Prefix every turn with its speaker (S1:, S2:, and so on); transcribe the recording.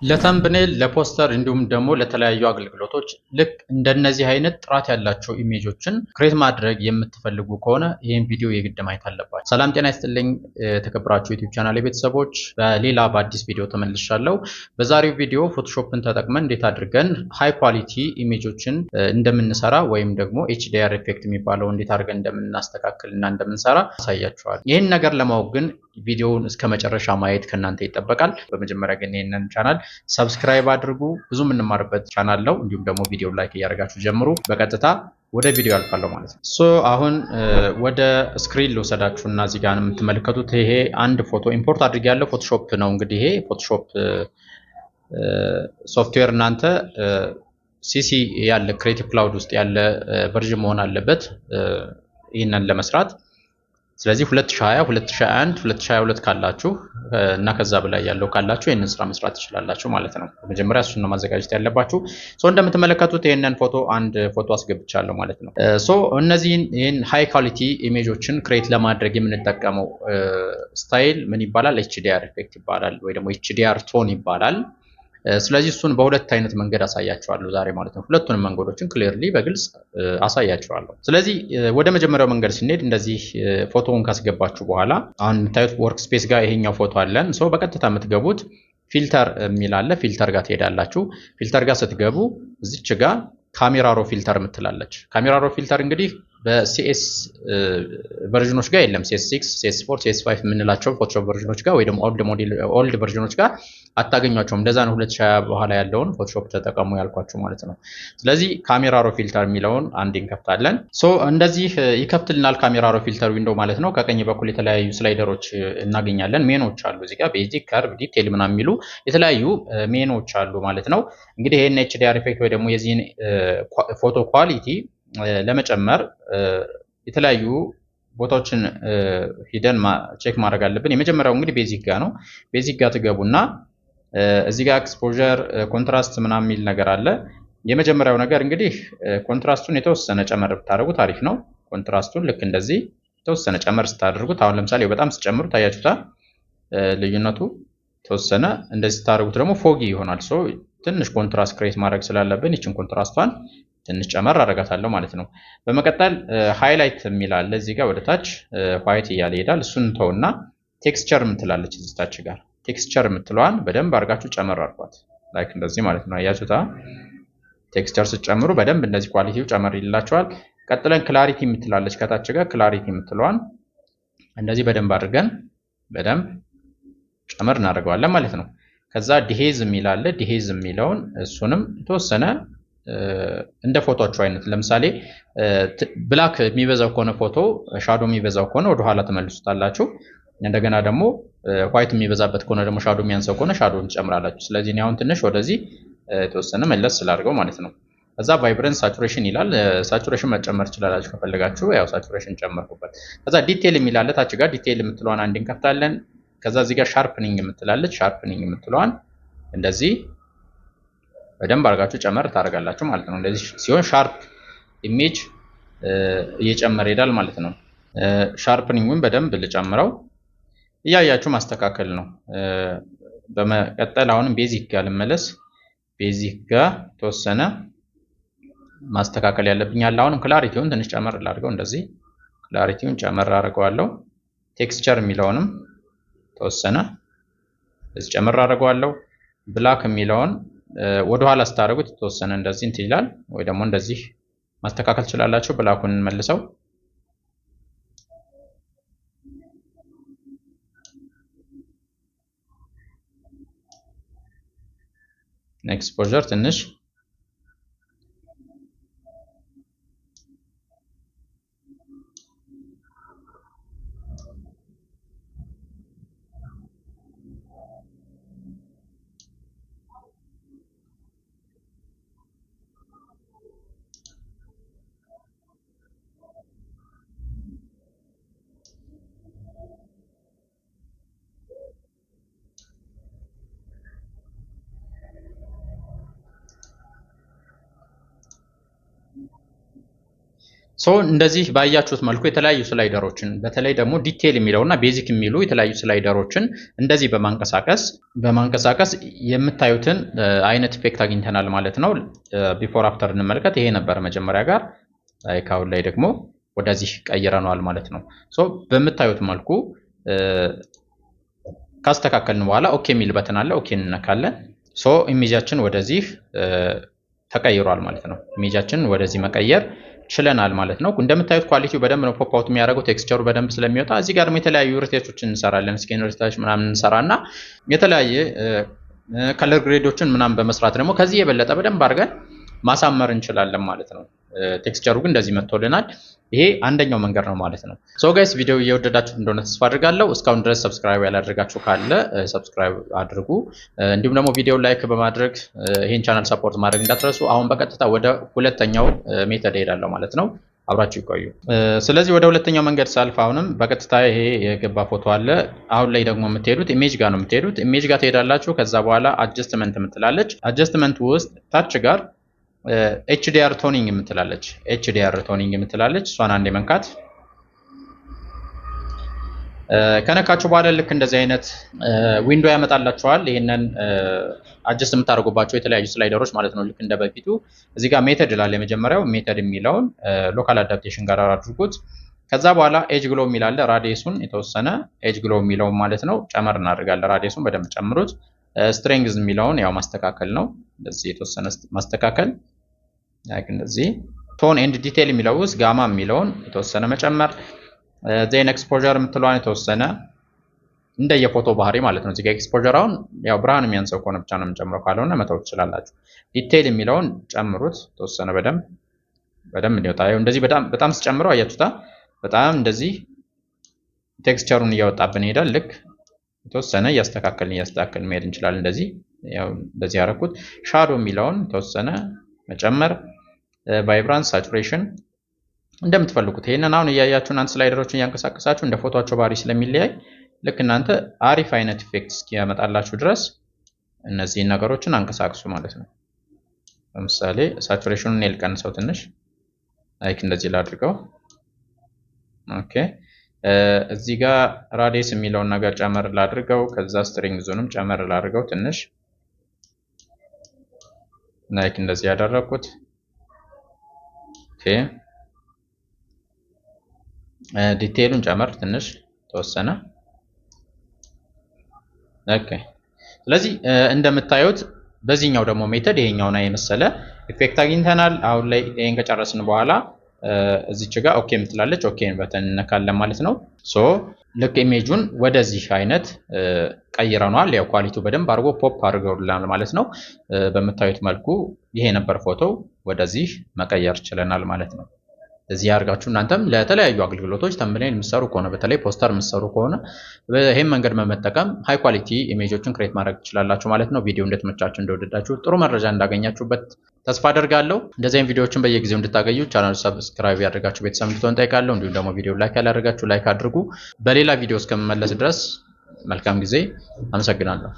S1: ለተምብኔል ለፖስተር እንዲሁም ደግሞ ለተለያዩ አገልግሎቶች ልክ እንደነዚህ አይነት ጥራት ያላቸው ኢሜጆችን ክሬት ማድረግ የምትፈልጉ ከሆነ ይህን ቪዲዮ የግድ ማየት አለባችሁ። ሰላም ጤና ይስጥልኝ የተከበራችሁ ዩቲዩብ ቻናል ቤተሰቦች፣ በሌላ በአዲስ ቪዲዮ ተመልሻለሁ። በዛሬው ቪዲዮ ፎቶሾፕን ተጠቅመን እንዴት አድርገን ሃይ ኳሊቲ ኢሜጆችን እንደምንሰራ ወይም ደግሞ ኤችዲአር ኢፌክት የሚባለው እንዴት አድርገን እንደምናስተካክል እና እንደምንሰራ አሳያችኋለሁ። ይህን ነገር ለማወቅ ግን ቪዲዮውን እስከ መጨረሻ ማየት ከእናንተ ይጠበቃል። በመጀመሪያ ግን ይህንን ቻናል ሰብስክራይብ አድርጉ። ብዙ የምንማርበት ቻናል ነው። እንዲሁም ደግሞ ቪዲዮ ላይክ እያደረጋችሁ ጀምሩ። በቀጥታ ወደ ቪዲዮ አልፋለሁ ማለት ነው። አሁን ወደ ስክሪን ልወሰዳችሁና እዚህ ጋር የምትመለከቱት ይሄ አንድ ፎቶ ኢምፖርት አድርጌያለሁ። ፎቶሾፕ ነው እንግዲህ ይሄ ፎቶሾፕ ሶፍትዌር እናንተ ሲሲ ያለ ክሬቲቭ ክላውድ ውስጥ ያለ ቨርዥን መሆን አለበት ይህንን ለመስራት። ስለዚህ 2020 2021 2022 ካላችሁ እና ከዛ በላይ ያለው ካላችሁ ይሄንን ስራ መስራት ትችላላችሁ ማለት ነው። በመጀመሪያ እሱን ነው ማዘጋጀት ያለባችሁ። እንደምትመለከቱት ይሄንን አንድ ፎቶ አስገብቻለሁ ማለት ነው። እነዚህን ይሄን ሃይ ኳሊቲ ኢሜጆችን ክሬት ለማድረግ የምንጠቀመው ስታይል ምን ይባላል? ኤችዲአር ኢፌክት ይባላል ወይ ደግሞ ኤችዲአር ቶን ይባላል። ስለዚህ እሱን በሁለት አይነት መንገድ አሳያችኋለሁ ዛሬ ማለት ነው። ሁለቱንም መንገዶችን ክሊርሊ በግልጽ አሳያችኋለሁ። ስለዚህ ወደ መጀመሪያው መንገድ ስንሄድ እንደዚህ ፎቶውን ካስገባችሁ በኋላ አሁን የምታዩት ወርክ ስፔስ ጋር ይሄኛው ፎቶ አለን። በቀጥታ የምትገቡት ፊልተር የሚል አለ። ፊልተር ጋር ትሄዳላችሁ። ፊልተር ጋር ስትገቡ እዚች ጋር ካሜራ ሮ ፊልተር የምትላለች። ካሜራ ሮ ፊልተር እንግዲህ በሲኤስ ቨርዥኖች ጋር የለም። ሲኤስ6 ሲኤስ4 ሲኤስ5 የምንላቸው ፎቶሾፕ ቨርዥኖች ጋር ወይ ደግሞ ኦልድ ቨርዥኖች ጋር አታገኟቸውም። እንደዛ ነው 2020 በኋላ ያለውን ፎቶሾፕ ተጠቀሙ ያልኳችሁ ማለት ነው። ስለዚህ ካሜራ ሮ ፊልተር የሚለውን አንድ እንከፍታለን። እንደዚህ ይከፍትልናል ካሜራ ሮ ፊልተር ዊንዶው ማለት ነው። ከቀኝ በኩል የተለያዩ ስላይደሮች እናገኛለን። ሜኖች አሉ እዚህ ጋር ቤዚክ፣ ከርቭ፣ ዲቴል ምናምን የሚሉ የተለያዩ ሜኖች አሉ ማለት ነው። እንግዲህ ይሄን ኤችዲአር ኢፌክት ወይ ደግሞ የዚህን ፎቶ ኳሊቲ ለመጨመር የተለያዩ ቦታዎችን ሂደን ቼክ ማድረግ አለብን። የመጀመሪያው እንግዲህ ቤዚክ ጋር ነው። ቤዚክ ጋር ትገቡና እዚህ ጋር ኤክስፖዠር ኮንትራስት ምናምን የሚል ነገር አለ። የመጀመሪያው ነገር እንግዲህ ኮንትራስቱን የተወሰነ ጨመር ብታደርጉት አሪፍ ነው። ኮንትራስቱን ልክ እንደዚህ የተወሰነ ጨመር ስታደርጉት፣ አሁን ለምሳሌ በጣም ስጨምሩ ታያችሁታ ልዩነቱ የተወሰነ እንደዚህ ስታደርጉት ደግሞ ፎጊ ይሆናል። ትንሽ ኮንትራስት ክሬት ማድረግ ስላለብን ይችን ኮንትራስቷን ትንሽ ጨመር አደርጋታለሁ ማለት ነው። በመቀጠል ሃይላይት የሚል አለ እዚህ ጋር ወደ ታች ዋይት እያለ ይሄዳል። እሱን ተውና ቴክስቸር የምትላለች እዚህ ታች ጋር ቴክስቸር የምትለዋን በደንብ አድርጋችሁ ጨመር አድርጓት። ላይክ እንደዚህ ማለት ነው። አያችሁታ ቴክስቸር ስትጨምሩ በደንብ እንደዚህ ኳሊቲው ጨመር ይላችኋል። ቀጥለን ክላሪቲ የምትላለች ከታች ጋር ክላሪቲ የምትለዋን እንደዚህ በደንብ አድርገን በደንብ ጨመር እናደርገዋለን ማለት ነው። ከዛ ዲሄዝ የሚል አለ። ዲሄዝ የሚለውን እሱንም የተወሰነ እንደ ፎቶአችሁ አይነት ለምሳሌ ብላክ የሚበዛው ከሆነ ፎቶ ሻዶ የሚበዛው ከሆነ ወደ ኋላ ተመልሱታላችሁ። እንደገና ደግሞ ዋይት የሚበዛበት ከሆነ ደግሞ ሻዶ የሚያንሰው ከሆነ ሻዶን ትጨምራላችሁ። ስለዚህ እኔ አሁን ትንሽ ወደዚህ የተወሰነ መለስ ስላድርገው ማለት ነው። ከዛ ቫይብረንስ ሳቹሬሽን ይላል። ሳቹሬሽን መጨመር ትችላላችሁ ከፈለጋችሁ። ያው ሳቹሬሽን ጨመርኩበት። ከዛ ዲቴል የሚል አለ ታች ጋር ዲቴል የምትለዋን አንድ እንከፍታለን። ከዛ እዚህ ጋር ሻርፕኒንግ የምትላለች ሻርፕኒንግ የምትለዋን እንደዚህ በደንብ አድርጋችሁ ጨመር ታደርጋላችሁ ማለት ነው። እንደዚህ ሲሆን ሻርፕ ኢሜጅ እየጨመረ ይሄዳል ማለት ነው። ሻርፕኒንጉን በደንብ ልጨምረው እያያችሁ ማስተካከል ነው። በመቀጠል አሁንም ቤዚክ ጋር ልመለስ። ቤዚክ ጋር ተወሰነ ማስተካከል ያለብኝ አለ። አሁንም ክላሪቲውን ትንሽ ጨመር ላድርገው። እንደዚህ ክላሪቲውን ጨመር አድርገዋለሁ። ቴክስቸር የሚለውንም ተወሰነ እዚህ ጨመር አድርገዋለሁ። ብላክ የሚለውን ወደ ኋላ ስታደርጉት የተወሰነ እንደዚህ እንትን ይላል። ወይ ደግሞ እንደዚህ ማስተካከል ትችላላችሁ። ብላኩን መልሰው ኤክስፖዠር ትንሽ እንደዚህ ባያችሁት መልኩ የተለያዩ ስላይደሮችን በተለይ ደግሞ ዲቴል የሚለውና ቤዚክ የሚሉ የተለያዩ ስላይደሮችን እንደዚህ በማንቀሳቀስ የምታዩትን አይነት ኢፌክት አግኝተናል ማለት ነው። ቢፎር አፍተር እንመልከት። ይሄ ነበር መጀመሪያ ጋር አሁን ላይ ደግሞ ወደዚህ ቀይረነዋል ማለት ነው። በምታዩት መልኩ ካስተካከልን በኋላ ኦኬ የሚል በተን አለ። ኦኬ እንነካለን። ኢሜጃችን ወደዚህ ተቀይሯል ማለት ነው። ኢሜጃችን ወደዚህ መቀየር ችለናል ማለት ነው። እንደምታዩት ኳሊቲው በደንብ ነው ፖፕ አውት የሚያደርገው ቴክስቸሩ በደንብ ስለሚወጣ። እዚህ ጋር ደግሞ የተለያዩ ሪቴቶችን እንሰራለን። ስኪን ሪቴቶች ምናምን እንሰራና የተለያየ ከለር ግሬዶችን ምናምን በመስራት ደግሞ ከዚህ የበለጠ በደንብ አድርገን ማሳመር እንችላለን ማለት ነው። ቴክስቸሩ ግን እንደዚህ መጥቶልናል። ይሄ አንደኛው መንገድ ነው ማለት ነው። ጋይስ ቪዲዮ እየወደዳችሁት እንደሆነ ተስፋ አድርጋለሁ። እስካሁን ድረስ ሰብስክራይብ ያላደረጋችሁ ካለ ሰብስክራይብ አድርጉ። እንዲሁም ደግሞ ቪዲዮ ላይክ በማድረግ ይሄን ቻናል ሰፖርት ማድረግ እንዳትረሱ። አሁን በቀጥታ ወደ ሁለተኛው ሜተድ እሄዳለሁ ማለት ነው። አብራችሁ ይቆዩ። ስለዚህ ወደ ሁለተኛው መንገድ ሳልፍ አሁንም በቀጥታ ይሄ የገባ ፎቶ አለ። አሁን ላይ ደግሞ የምትሄዱት ኢሜጅ ጋር ነው የምትሄዱት። ኢሜጅ ጋር ትሄዳላችሁ። ከዛ በኋላ አጀስትመንት የምትላለች። አጀስትመንት ውስጥ ታች ጋር ኤችዲአር ቶኒንግ የምትላለች እሷን አንዴ መንካት። ከነካችሁ በኋላ ልክ እንደዚህ አይነት ዊንዶ ያመጣላችኋል። ይሄንን አጀስት የምታደርጉባቸው የተለያዩ ስላይደሮች ማለት ነው። ልክ እንደ በፊቱ እዚህ ጋር ሜተድ ይላል። የመጀመሪያው ሜተድ የሚለውን ሎካል አዳፕቴሽን ጋር አድርጉት። ከዛ በኋላ ኤጅ ግሎ የሚል አለ። ራዲየሱን የተወሰነ ኤጅ ግሎ የሚለውን ማለት ነው ጨመር እናደርጋለን። ራዲየሱን በደንብ ጨምሩት። ስትሬንግዝ የሚለውን ያው ማስተካከል ነው። እንደዚህ የተወሰነ ማስተካከል እንደዚህ። ቶን ኤንድ ዲቴል የሚለው ውስጥ ጋማ የሚለውን የተወሰነ መጨመር። ዜን ኤክስፖዠር የምትለዋን የተወሰነ እንደየፎቶ ባህሪ ማለት ነው። እዚህ ጋር ኤክስፖዠር አሁን ያው ብርሃን የሚያንሰው ከሆነ ብቻ ነው የምንጨምረው፣ ካልሆነ መተው ትችላላችሁ። ዲቴል የሚለውን ጨምሩት የተወሰነ በደንብ እንዲወጣ። እንደዚህ በጣም ስጨምረው አያችሁታ፣ በጣም እንደዚህ ቴክስቸሩን እያወጣብን ይሄዳል። ልክ የተወሰነ እያስተካከልን መሄድ እንችላለን። እንደዚህ ያደረኩት። ሻዶ የሚለውን የተወሰነ መጨመር። ቫይብራንስ፣ ሳቹሬሽን እንደምትፈልጉት። ይሄንን አሁን እያያችሁ እናንተ ስላይደሮችን እያንቀሳቀሳችሁ እንደ ፎቶአቸው ባህሪ ስለሚለያይ ልክ እናንተ አሪፍ አይነት ኢፌክት እስኪያመጣላችሁ ድረስ እነዚህን ነገሮችን አንቀሳቅሱ ማለት ነው። ለምሳሌ ሳቹሬሽኑን ልቀንሰው ትንሽ፣ እንደዚህ ላድርገው። ኦኬ እዚህ ጋር ራዲየስ የሚለውን ነገር ጨመር ላድርገው። ከዛ ስትሪንግ ዞንም ጨመር ላድርገው ትንሽ፣ እንደዚህ ያደረኩት። ኦኬ ዲቴይሉን ጨመር ትንሽ ተወሰነ። ኦኬ ስለዚህ እንደምታዩት በዚህኛው ደግሞ ሜተድ ይሄኛውን የመሰለ ኢፌክት አግኝተናል። አሁን ላይ ይሄን ከጨረስን በኋላ እዚች ጋር ኦኬ የምትላለች ኦኬን በተን እንነካለን ማለት ነው። ልክ ኢሜጁን ወደዚህ አይነት ቀይረናል። ያው ኳሊቲው በደንብ አድርጎ ፖፕ አድርገውልናል ማለት ነው። በምታዩት መልኩ ይሄ ነበር ፎቶ፣ ወደዚህ መቀየር ችለናል ማለት ነው። እዚህ አድርጋችሁ እናንተም ለተለያዩ አገልግሎቶች ተምብኔል የምትሰሩ ከሆነ በተለይ ፖስተር የምትሰሩ ከሆነ ይሄን መንገድ በመጠቀም ሃይ ኳሊቲ ኢሜጆችን ክሬት ማድረግ ትችላላችሁ ማለት ነው። ቪዲዮ እንደተመቻችሁ እንደወደዳችሁ ጥሩ መረጃ እንዳገኛችሁበት ተስፋ አደርጋለሁ። እንደዚህ አይነት ቪዲዮዎችን በየጊዜው እንድታገኙ ቻናሉ ሰብስክራይብ ያደርጋችሁ ቤተሰብ እንድትሆኑ ጠይቃለሁ። እንዲሁም ደግሞ ቪዲዮ ላይክ ያላደረጋችሁ ላይክ አድርጉ። በሌላ ቪዲዮ እስከምመለስ ድረስ መልካም ጊዜ። አመሰግናለሁ።